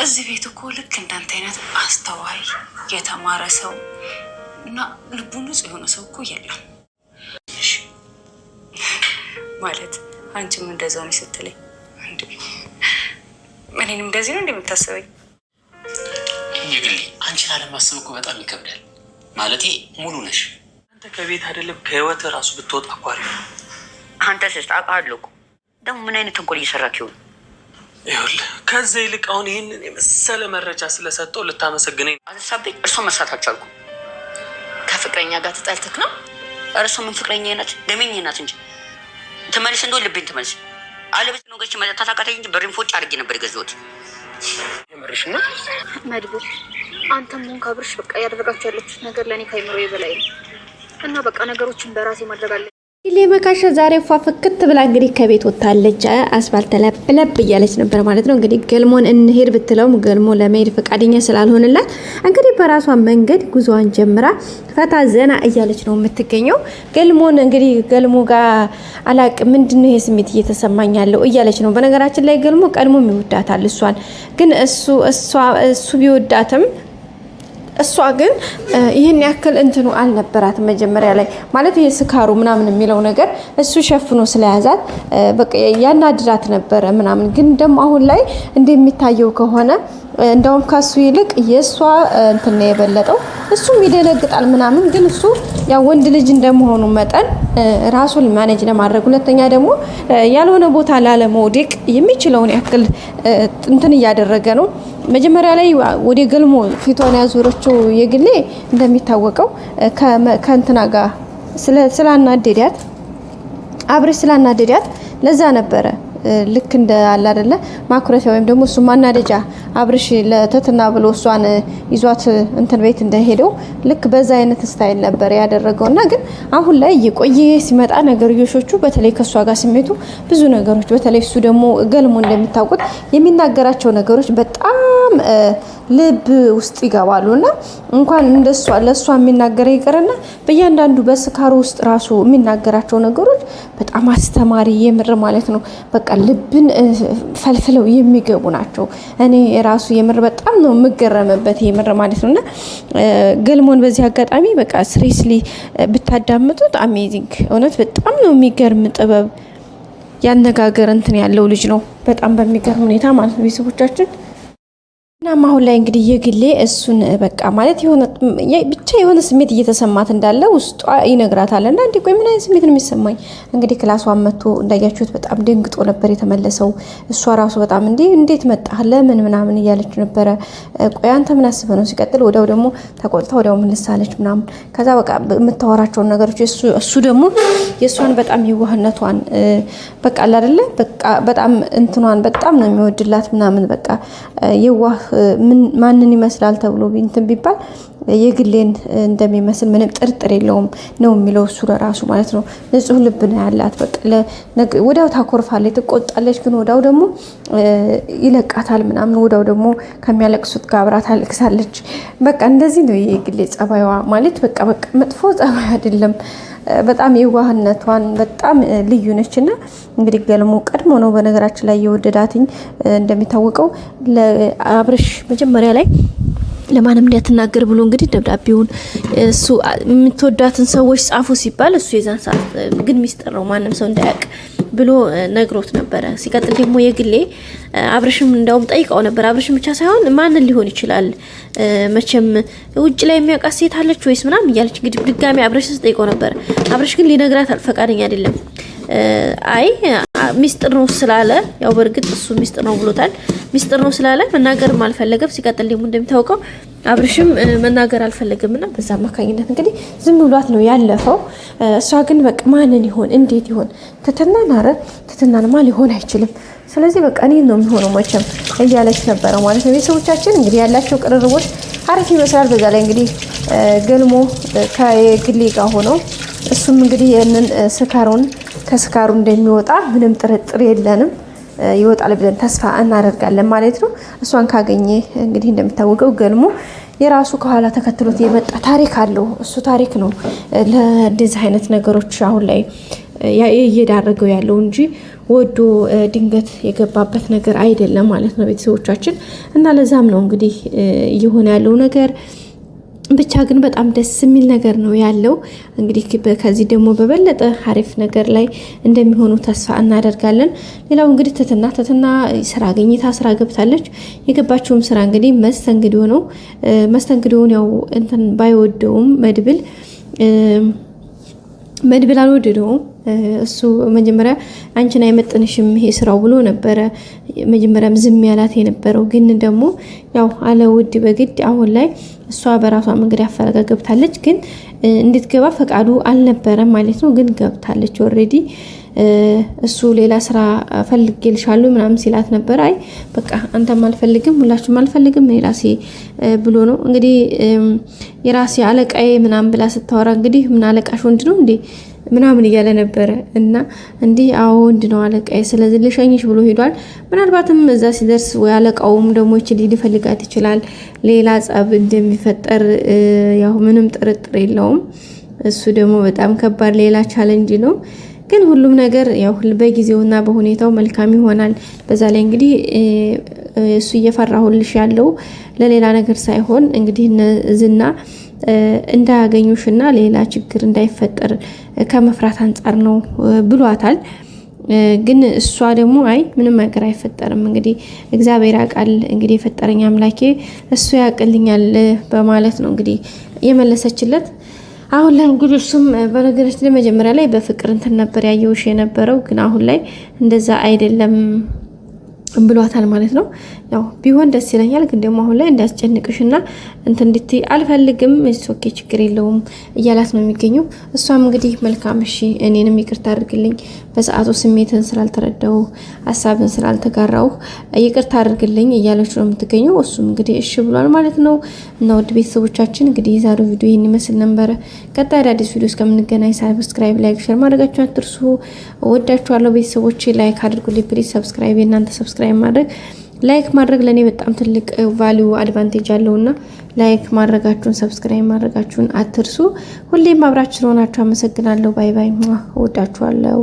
እዚህ ቤት እኮ ልክ እንዳንተ አይነት አስተዋይ የተማረ ሰው እና ልቡ ንጹህ የሆነ ሰው እኮ የለም። ማለት አንቺም እንደዛው ነው ስትለኝ እንዴ? እኔንም እንደዚህ ነው እንደምታስበኝ? ይግሊ አንቺን አለማሰብ እኮ በጣም ይከብዳል። ማለቴ ሙሉ ነሽ አንተ ከቤት አይደለም ከህይወት ራሱ ብትወጣ አቋሪ አንተ ስታውቃለህ እኮ ደግሞ ምን አይነት ተንኮል እየሰራክ ይሆን? ይኸውልህ ከዛ ይልቅ አሁን ይህንን የመሰለ መረጃ ስለሰጠው ልታመሰግነኝ አሳቤ እርሶ መስራት አልቻልኩም። ከፍቅረኛ ጋር ተጣልተክ ነው? እርሶ ምን ፍቅረኛ ናት? ደመኛ ናት እንጂ ተመልስ እንደው ልብን ተመልስ አለበት ነው ገች መጣታ ታካታይ እንጂ በሪም ፎጭ አድርጌ ነበር የገዛሁት። የምርሽ ነው መድቡ? አንተም ሆንክ አብርሽ በቃ ያደረጋችሁ ያለችሁት ነገር ለእኔ ከአይምሮ በላይ ነው እና በቃ ነገሮችን በራሴ ማድረግ አለ። ለመካሻ ዛሬ ፏፍክት ብላ እንግዲህ ከቤት ወጣለች። አስፋልት ለብለብ እያለች ነበር ማለት ነው። እንግዲህ ገልሞን እንሄድ ብትለውም ገልሞ ለመሄድ ፈቃደኛ ስላልሆነላት እንግዲህ በራሷ መንገድ ጉዞዋን ጀምራ ፈታ ዘና እያለች ነው የምትገኘው። ገልሞን እንግዲህ ገልሞ ጋር አላቅ ምንድነው ይሄ ስሜት እየተሰማኝ ያለው እያለች ነው። በነገራችን ላይ ገልሞ ቀድሞ ይወዳታል እሷን ግን እሱ ቢወዳትም እሷ ግን ይሄን ያክል እንትኑ አልነበራት መጀመሪያ ላይ ማለት ይሄ ስካሩ ምናምን የሚለው ነገር እሱ ሸፍኖ ስለያዛት በቃ ያናድራት ነበረ ምናምን። ግን ደግሞ አሁን ላይ እንደሚታየው ከሆነ እንደውም ካሱ ይልቅ የሷ እንትን የበለጠው እሱም ይደነግጣል ምናምን። ግን እሱ ያው ወንድ ልጅ እንደመሆኑ መጠን ራሱን ማኔጅ ለማድረግ ሁለተኛ ደግሞ ያልሆነ ቦታ ላለመውደቅ የሚችለውን ያክል እንትን እያደረገ ነው። መጀመሪያ ላይ ወደ ገልሞ ፊቷን ያዞረችው የግሌ እንደሚታወቀው ከእንትና ጋር ስላናደዳት አብርሽ ስላናደዳት ለዛ ነበረ ልክ እንደ አለ አይደለ ማኩረፊያ ወይም ደግሞ እሱ ማናደጃ አብርሽ ለተትና ብሎ እሷን ይዟት እንትን ቤት እንደሄደው ልክ በዛ አይነት ስታይል ነበር ያደረገውና ግን አሁን ላይ የቆየ ሲመጣ ነገርዮሾቹ በተለይ ከሷ ጋር ስሜቱ ብዙ ነገሮች በተለይ እሱ ደግሞ ገልሞ እንደሚታወቁት የሚናገራቸው ነገሮች በጣም ልብ ውስጥ ይገባሉና እንኳን እንደሷ ለሷ የሚናገር ይቀርና በእያንዳንዱ በስካሩ ውስጥ ራሱ የሚናገራቸው ነገሮች በጣም አስተማሪ የምር ማለት ነው። በቃ ልብን ፈልፍለው የሚገቡ ናቸው። እኔ ራሱ የምር በጣም ነው የምገረምበት የምር ማለት ነውና ገልሞን በዚህ አጋጣሚ በቃ ስሪስሊ ብታዳምጡት አሜዚንግ እውነት በጣም ነው የሚገርም ጥበብ ያነጋገር እንትን ያለው ልጅ ነው በጣም በሚገርም ሁኔታ ማለት ነው ቤተሰቦቻችን። እና አሁን ላይ እንግዲህ የግሌ እሱን በቃ ማለት የሆነ ብቻ የሆነ ስሜት እየተሰማት እንዳለ ውስጧ ይነግራታል። እና እንዴ ቆይ ምን አይነት ስሜት ነው የሚሰማኝ? እንግዲህ ክላሷን መጥቶ እንዳያችሁት በጣም ደንግጦ ነበር የተመለሰው። እሷ ራሱ በጣም እንዴት መጣህ ለምን ምናምን እያለች ነበረ። ቆይ አንተ ምን አስበህ ነው? ሲቀጥል ወዲያው ደግሞ ተቆጥታ ወዲያው ምልሳለች ምናምን። ከዛ በቃ የምታወራቸውን ነገሮች እሱ ደግሞ የእሷን በጣም የዋህነቷን በቃ አይደለ በቃ በጣም እንትኗን በጣም ነው የሚወድላት ምናምን በቃ የዋህ ማንን ይመስላል ተብሎ እንትን ቢባል የግሌን እንደሚመስል ምንም ጥርጥር የለውም ነው የሚለው እሱ ለራሱ ማለት ነው። ንጹህ ልብ ነው ያላት። በቃ ወዳው ታኮርፋለች፣ ትቆጣለች፣ ግን ወዳው ደግሞ ይለቃታል ምናምን። ወዳው ደግሞ ከሚያለቅሱት ጋር አብራ ታለቅሳለች። በቃ እንደዚህ ነው የግሌ ጸባይዋ ማለት በቃ መጥፎ ጸባይ አይደለም። በጣም የዋህነቷን በጣም ልዩ ነችና እንግዲህ ገልሞ ቀድሞ ነው በነገራችን ላይ የወደዳትኝ እንደሚታወቀው ለአብርሽ መጀመሪያ ላይ ለማንም እንዳትናገር ብሎ እንግዲህ ደብዳቤውን እሱ የምትወዳትን ሰዎች ጻፉ ሲባል እሱ የዛን ሰዓት ግን ሚስጥር ነው ማንም ሰው እንዳያውቅ ብሎ ነግሮት ነበረ። ሲቀጥል ደግሞ የግሌ አብርሽም እንዳውም ጠይቀው ነበር። አብርሽም ብቻ ሳይሆን ማንን ሊሆን ይችላል መቼም ውጭ ላይ የሚያውቃት ሴት አለች ወይስ ምናምን እያለች እንግዲህ ድጋሚ አብርሽ ተጠይቀው ነበር። አብርሽ ግን ሊነግራት ፈቃደኛ አይደለም። አይ ሚስጥር ነው ስላለ ያው በርግጥ እሱ ሚስጥር ነው ብሎታል። ሚስጥር ነው ስላለ መናገርም አልፈለገም። ሲቀጥል ደግሞ እንደሚታወቀው አብርሽም መናገር አልፈለገምና በዛ አማካኝነት እንግዲህ ዝም ብሏት ነው ያለፈው። እሷ ግን በቃ ማንን ይሆን እንዴት ይሆን ትትናን አረ ትትናንማ ሊሆን አይችልም። ስለዚህ በቃ እኔ ነው የሚሆነው መቼም እያለች ነበረ ማለት ነው። ቤተሰቦቻችን እንግዲህ ያላቸው ቅርርቦች አሪፍ ይመስላል። በዛ ላይ እንግዲህ ገልሞ ከግሌ ጋር ሆነው እሱም እንግዲህ ያንን ስካሩን ከስካሩ እንደሚወጣ ምንም ጥርጥር የለንም። ይወጣል ብለን ተስፋ እናደርጋለን ማለት ነው። እሷን ካገኘ እንግዲህ እንደሚታወቀው ገልሞ የራሱ ከኋላ ተከትሎት የመጣ ታሪክ አለው። እሱ ታሪክ ነው ለዚህ አይነት ነገሮች አሁን ላይ እየዳረገው ያለው እንጂ ወዶ ድንገት የገባበት ነገር አይደለም ማለት ነው ቤተሰቦቻችን። እና ለዛም ነው እንግዲህ እየሆነ ያለው ነገር። ብቻ ግን በጣም ደስ የሚል ነገር ነው ያለው። እንግዲህ ከዚህ ደግሞ በበለጠ አሪፍ ነገር ላይ እንደሚሆኑ ተስፋ እናደርጋለን። ሌላው እንግዲህ ትትና ስራ አገኝታ ስራ ገብታለች። የገባችውም ስራ እንግዲህ መስተንግዶ ነው። መስተንግዶውን ያው እንትን ባይወደውም መድብል አልወደደውም። እሱ መጀመሪያ አንቺን አይመጥንሽም ይሄ ስራው ብሎ ነበረ መጀመሪያም ዝም ያላት የነበረው። ግን ደግሞ ያው አለ ውድ በግድ አሁን ላይ እሷ በራሷ መንገድ ያፈረጋ ገብታለች። ግን እንድትገባ ፈቃዱ አልነበረም ማለት ነው። ግን ገብታለች ኦልሬዲ። እሱ ሌላ ስራ ፈልጌልሻለሁ ምናምን ሲላት ነበር። አይ በቃ አንተም አልፈልግም ሁላችሁም አልፈልግም እኔ ራሴ ብሎ ነው እንግዲህ የራሴ አለቃዬ ምናምን ብላ ስታወራ እንግዲህ ምን አለቃሽ ወንድ ነው እንዴ ምናምን እያለ ነበረ። እና እንዲህ አዎ ወንድ ነው አለቃዬ ስለዚህ ልሸኝሽ ብሎ ሄዷል። ምናልባትም እዛ ሲደርስ ወይ አለቃውም ደግሞ ይችል ሊፈልጋት ይችላል። ሌላ ጸብ እንደሚፈጠር ያው ምንም ጥርጥር የለውም። እሱ ደግሞ በጣም ከባድ ሌላ ቻሌንጅ ነው። ግን ሁሉም ነገር ያው በጊዜውና በሁኔታው መልካም ይሆናል። በዛ ላይ እንግዲህ እሱ እየፈራሁልሽ ያለው ለሌላ ነገር ሳይሆን እንግዲህ ዝና እንዳያገኙሽና ሌላ ችግር እንዳይፈጠር ከመፍራት አንጻር ነው ብሏታል። ግን እሷ ደግሞ አይ ምንም ነገር አይፈጠርም እንግዲህ እግዚአብሔር ያውቃል እንግዲህ የፈጠረኝ አምላኬ እሱ ያውቅልኛል በማለት ነው እንግዲህ የመለሰችለት። አሁን ላይ እንግዲህ እሱም በነገራችን ላይ መጀመሪያ ላይ በፍቅር እንትን ነበር ያየውሽ የነበረው ግን አሁን ላይ እንደዛ አይደለም ብሏታል ማለት ነው። ያው ቢሆን ደስ ይለኛል ግን ደግሞ አሁን ላይ እንዳስጨንቅሽና እንትን እንድትይ አልፈልግም ኦኬ ችግር የለውም እያላት ነው የሚገኘው። እሷም እንግዲህ መልካም እሺ እኔንም ይቅርታ አድርግልኝ በሰዓቱ ስሜትን ስላልተረዳው ሀሳብን ስላልተጋራው ይቅርታ አድርግልኝ እያለች ነው የምትገኘው። እሱም እንግዲህ እሺ ብሏል ማለት ነው። እና ውድ ቤተሰቦቻችን እንግዲህ የዛሬው ቪዲዮ ይህን ይመስል ነበረ። ቀጣይ አዳዲስ ቪዲዮ እስከምንገናኝ ሰብስክራይብ፣ ላይክ፣ ሼር ማድረጋችሁን አትርሱ። ወዳችኋለሁ ቤተሰቦቼ። ላይክ አድርጉልኝ ፕሊዝ። ሰብስክራይብ የእናንተ ሰብስክራይብ ማድረግ ላይክ ማድረግ ለኔ በጣም ትልቅ ቫልዩ አድቫንቴጅ አለውና ላይክ ማድረጋችሁን ሰብስክራይብ ማድረጋችሁን አትርሱ። ሁሌም አብራችሁ ሆናችሁ አመሰግናለሁ። ባይ ባይ። ወዳችኋለሁ።